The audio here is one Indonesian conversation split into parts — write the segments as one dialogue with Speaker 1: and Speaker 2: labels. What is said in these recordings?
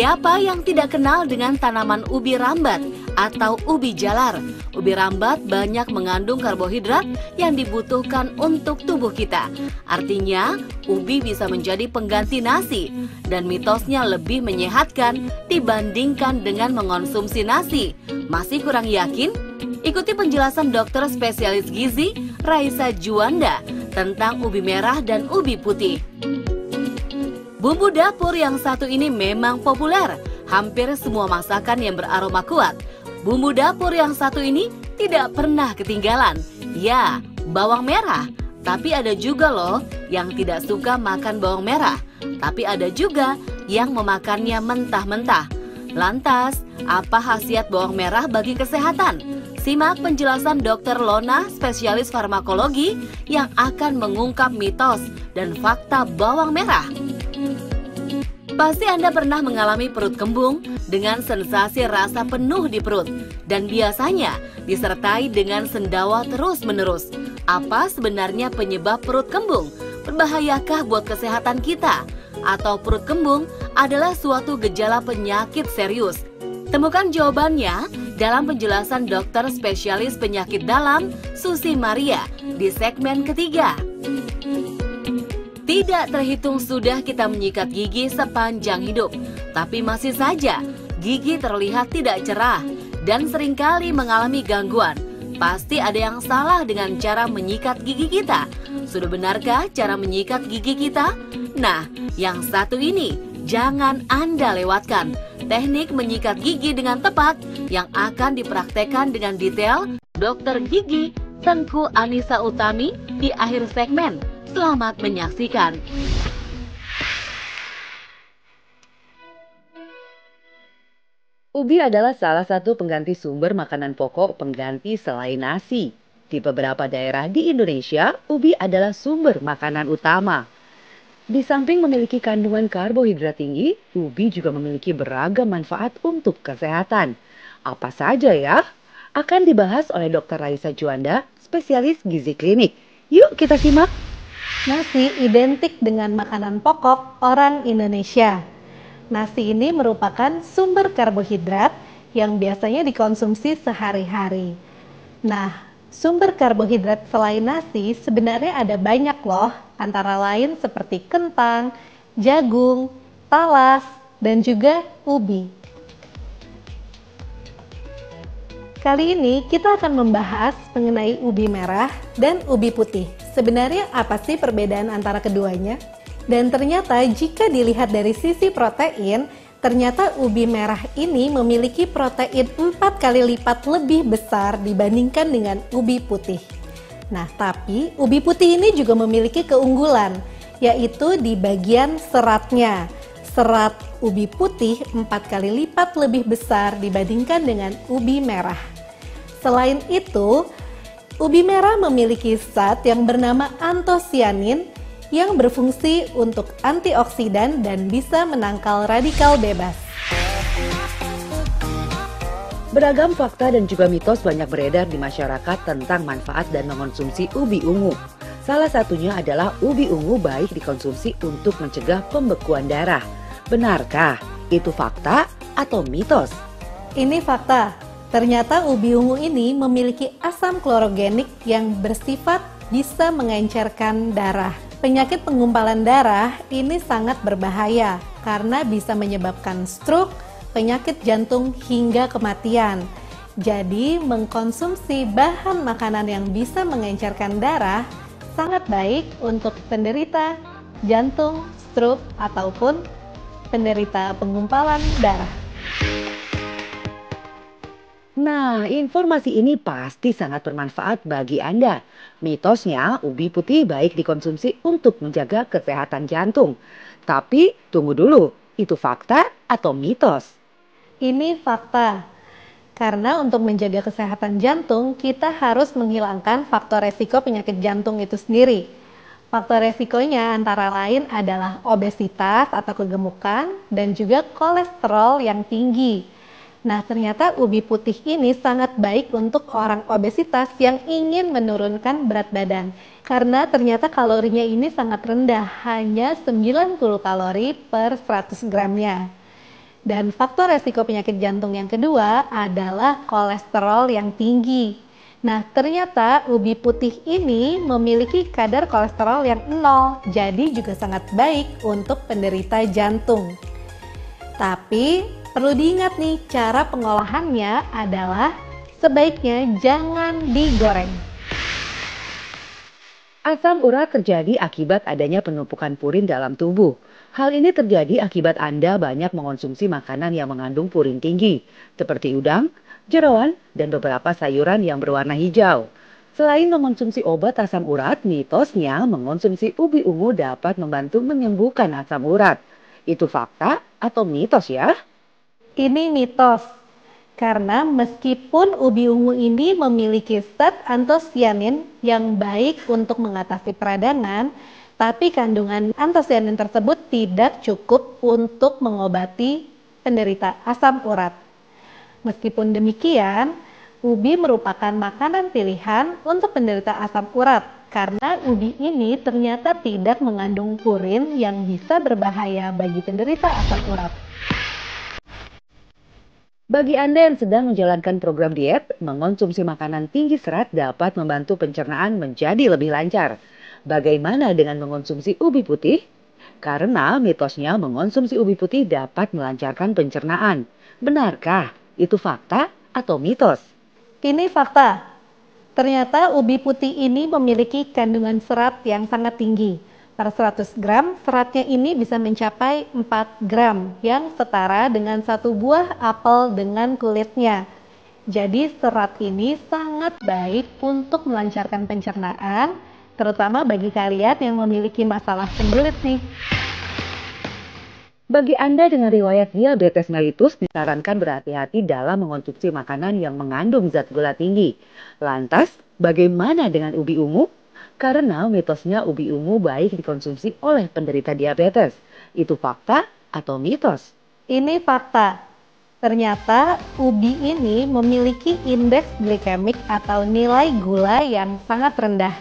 Speaker 1: Siapa yang tidak kenal dengan tanaman ubi rambat atau ubi jalar? Ubi rambat banyak mengandung karbohidrat yang dibutuhkan untuk tubuh kita. Artinya, ubi bisa menjadi pengganti nasi dan mitosnya lebih menyehatkan dibandingkan dengan mengonsumsi nasi. Masih kurang yakin? Ikuti penjelasan dokter spesialis gizi Raisa Juanda tentang ubi merah dan ubi putih. Bumbu dapur yang satu ini memang populer. Hampir semua masakan yang beraroma kuat. Bumbu dapur yang satu ini tidak pernah ketinggalan. Ya, bawang merah. Tapi ada juga loh yang tidak suka makan bawang merah. Tapi ada juga yang memakannya mentah-mentah. Lantas, apa khasiat bawang merah bagi kesehatan? Simak penjelasan Dr. Lona, spesialis farmakologi, yang akan mengungkap mitos dan fakta bawang merah. Pasti Anda pernah mengalami perut kembung dengan sensasi rasa penuh di perut dan biasanya disertai dengan sendawa terus-menerus. Apa sebenarnya penyebab perut kembung? Berbahayakah buat kesehatan kita? Atau perut kembung adalah suatu gejala penyakit serius? Temukan jawabannya dalam penjelasan dokter spesialis penyakit dalam Susi Maria di segmen ketiga. Tidak terhitung sudah kita menyikat gigi sepanjang hidup, tapi masih saja gigi terlihat tidak cerah dan seringkali mengalami gangguan. Pasti ada yang salah dengan cara menyikat gigi kita. Sudah benarkah cara menyikat gigi kita? Nah, yang satu ini jangan Anda lewatkan. Teknik menyikat gigi dengan tepat yang akan dipraktekkan dengan detail Dokter Gigi Tengku Anissa Utami di akhir segmen. Selamat menyaksikan.
Speaker 2: Ubi adalah salah satu pengganti sumber makanan pokok pengganti selain nasi. Di beberapa daerah di Indonesia, ubi adalah sumber makanan utama. Di samping memiliki kandungan karbohidrat tinggi, ubi juga memiliki beragam manfaat untuk kesehatan. Apa saja ya? Akan dibahas oleh Dr. Raisa Juanda, spesialis gizi klinik. Yuk kita simak.
Speaker 3: Nasi identik dengan makanan pokok orang Indonesia. Nasi ini merupakan sumber karbohidrat yang biasanya dikonsumsi sehari-hari. Nah, sumber karbohidrat selain nasi sebenarnya ada banyak loh, antara lain seperti kentang, jagung, talas, dan juga ubi. Kali ini kita akan membahas mengenai ubi merah dan ubi putih. Sebenarnya apa sih perbedaan antara keduanya? Dan ternyata jika dilihat dari sisi protein, ternyata ubi merah ini memiliki protein 4 kali lipat lebih besar dibandingkan dengan ubi putih. Nah, tapi ubi putih ini juga memiliki keunggulan, yaitu di bagian seratnya. Serat ubi putih 4 kali lipat lebih besar dibandingkan dengan ubi merah. Selain itu, ubi merah memiliki zat yang bernama antosianin yang berfungsi untuk antioksidan dan bisa menangkal radikal bebas.
Speaker 2: Beragam fakta dan juga mitos banyak beredar di masyarakat tentang manfaat dan mengonsumsi ubi ungu. Salah satunya adalah ubi ungu baik dikonsumsi untuk mencegah pembekuan darah. Benarkah itu fakta atau mitos?
Speaker 3: Ini fakta. Ternyata ubi ungu ini memiliki asam klorogenik yang bersifat bisa mengencerkan darah. Penyakit penggumpalan darah ini sangat berbahaya karena bisa menyebabkan stroke, penyakit jantung hingga kematian. Jadi mengkonsumsi bahan makanan yang bisa mengencerkan darah sangat baik untuk penderita jantung, stroke, ataupun penderita penggumpalan darah.
Speaker 2: Nah, informasi ini pasti sangat bermanfaat bagi Anda. Mitosnya, ubi putih baik dikonsumsi untuk menjaga kesehatan jantung. Tapi, tunggu dulu, itu fakta atau mitos?
Speaker 3: Ini fakta. Karena untuk menjaga kesehatan jantung, kita harus menghilangkan faktor resiko penyakit jantung itu sendiri. Faktor resikonya antara lain adalah obesitas atau kegemukan dan juga kolesterol yang tinggi. Nah, ternyata ubi putih ini sangat baik untuk orang obesitas yang ingin menurunkan berat badan. Karena ternyata kalorinya ini sangat rendah, hanya 90 kalori per 100 gramnya. Dan faktor resiko penyakit jantung yang kedua adalah kolesterol yang tinggi. Nah, ternyata ubi putih ini memiliki kadar kolesterol yang 0, jadi juga sangat baik untuk penderita jantung. Tapi perlu diingat nih, cara pengolahannya adalah sebaiknya jangan digoreng.
Speaker 2: Asam urat terjadi akibat adanya penumpukan purin dalam tubuh. Hal ini terjadi akibat Anda banyak mengonsumsi makanan yang mengandung purin tinggi, seperti udang, jeroan, dan beberapa sayuran yang berwarna hijau. Selain mengonsumsi obat asam urat, mitosnya mengonsumsi ubi ungu dapat membantu menyembuhkan asam urat. Itu fakta atau mitos ya?
Speaker 3: Ini mitos, karena meskipun ubi ungu ini memiliki zat antosianin yang baik untuk mengatasi peradangan, tapi kandungan antosianin tersebut tidak cukup untuk mengobati penderita asam urat. Meskipun demikian, ubi merupakan makanan pilihan untuk penderita asam urat, karena ubi ini ternyata tidak mengandung purin yang bisa berbahaya bagi penderita asam urat.
Speaker 2: Bagi Anda yang sedang menjalankan program diet, mengonsumsi makanan tinggi serat dapat membantu pencernaan menjadi lebih lancar. Bagaimana dengan mengonsumsi ubi putih? Karena mitosnya mengonsumsi ubi putih dapat melancarkan pencernaan. Benarkah itu fakta atau mitos?
Speaker 3: Ini fakta. Ternyata ubi putih ini memiliki kandungan serat yang sangat tinggi. Per 100 gram, seratnya ini bisa mencapai 4 gram, yang setara dengan satu buah apel dengan kulitnya. Jadi serat ini sangat baik untuk melancarkan pencernaan, terutama bagi kalian yang memiliki masalah sembelit nih.
Speaker 2: Bagi Anda dengan riwayat diabetes mellitus, disarankan berhati-hati dalam mengonsumsi makanan yang mengandung zat gula tinggi. Lantas, bagaimana dengan ubi ungu? Karena mitosnya ubi ungu baik dikonsumsi oleh penderita diabetes. Itu fakta atau mitos?
Speaker 3: Ini fakta. Ternyata ubi ini memiliki indeks glikemik atau nilai gula yang sangat rendah.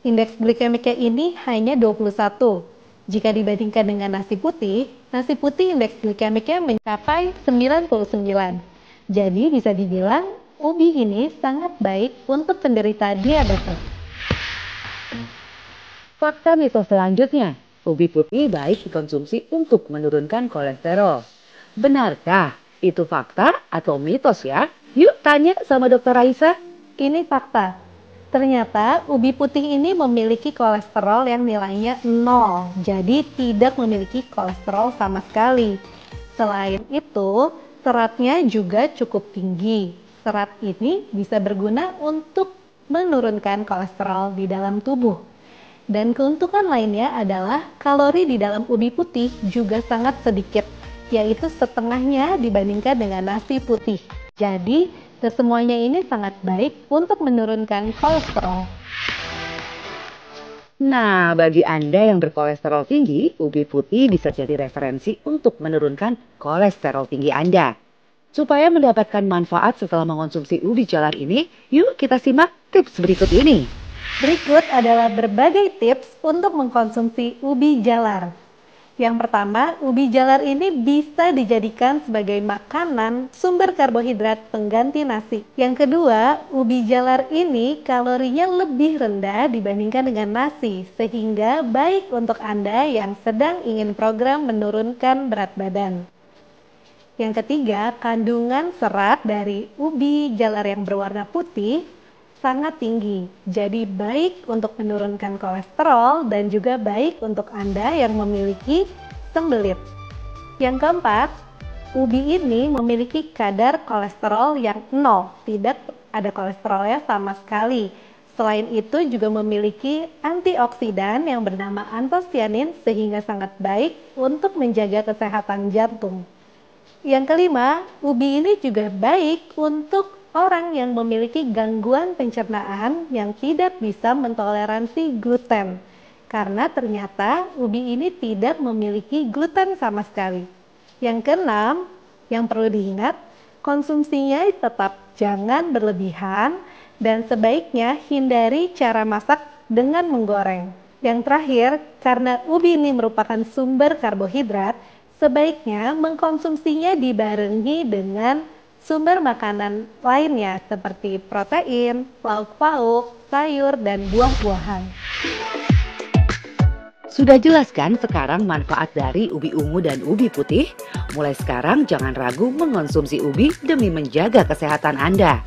Speaker 3: Indeks glikemiknya ini hanya 21. Jika dibandingkan dengan nasi putih indeks glikemiknya mencapai 99. Jadi bisa dibilang ubi ini sangat baik untuk penderita diabetes.
Speaker 2: Fakta mitos selanjutnya, ubi putih baik dikonsumsi untuk menurunkan kolesterol. Benarkah itu fakta atau mitos ya? Yuk tanya sama Dr. Raisa.
Speaker 3: Ini fakta. Ternyata ubi putih ini memiliki kolesterol yang nilainya 0, jadi tidak memiliki kolesterol sama sekali. Selain itu, seratnya juga cukup tinggi. Serat ini bisa berguna untuk menurunkan kolesterol di dalam tubuh. Dan keuntungan lainnya adalah kalori di dalam ubi putih juga sangat sedikit, yaitu setengahnya dibandingkan dengan nasi putih. Jadi, kesemuanya ini sangat baik untuk menurunkan kolesterol.
Speaker 2: Nah, bagi Anda yang berkolesterol tinggi, ubi putih bisa jadi referensi untuk menurunkan kolesterol tinggi Anda. Supaya mendapatkan manfaat setelah mengonsumsi ubi jalar ini, yuk kita simak tips berikut ini.
Speaker 3: Berikut adalah berbagai tips untuk mengkonsumsi ubi jalar. Yang pertama, ubi jalar ini bisa dijadikan sebagai makanan sumber karbohidrat pengganti nasi. Yang kedua, ubi jalar ini kalorinya lebih rendah dibandingkan dengan nasi, sehingga baik untuk Anda yang sedang ingin program menurunkan berat badan. Yang ketiga, kandungan serat dari ubi jalar yang berwarna putih sangat tinggi, jadi baik untuk menurunkan kolesterol dan juga baik untuk Anda yang memiliki sembelit. Yang keempat, ubi ini memiliki kadar kolesterol yang 0, tidak ada kolesterolnya sama sekali. Selain itu juga memiliki antioksidan yang bernama antosianin sehingga sangat baik untuk menjaga kesehatan jantung. Yang kelima, ubi ini juga baik untuk orang yang memiliki gangguan pencernaan yang tidak bisa mentoleransi gluten. Karena ternyata ubi ini tidak memiliki gluten sama sekali. Yang keenam, yang perlu diingat, konsumsinya tetap jangan berlebihan dan sebaiknya hindari cara masak dengan menggoreng. Yang terakhir, karena ubi ini merupakan sumber karbohidrat, Sebaiknya mengkonsumsinya dibarengi dengan sumber makanan lainnya seperti protein, lauk pauk, sayur, dan buah-buahan.
Speaker 2: Sudah jelas kan sekarang manfaat dari ubi ungu dan ubi putih? Mulai sekarang jangan ragu mengonsumsi ubi demi menjaga kesehatan Anda.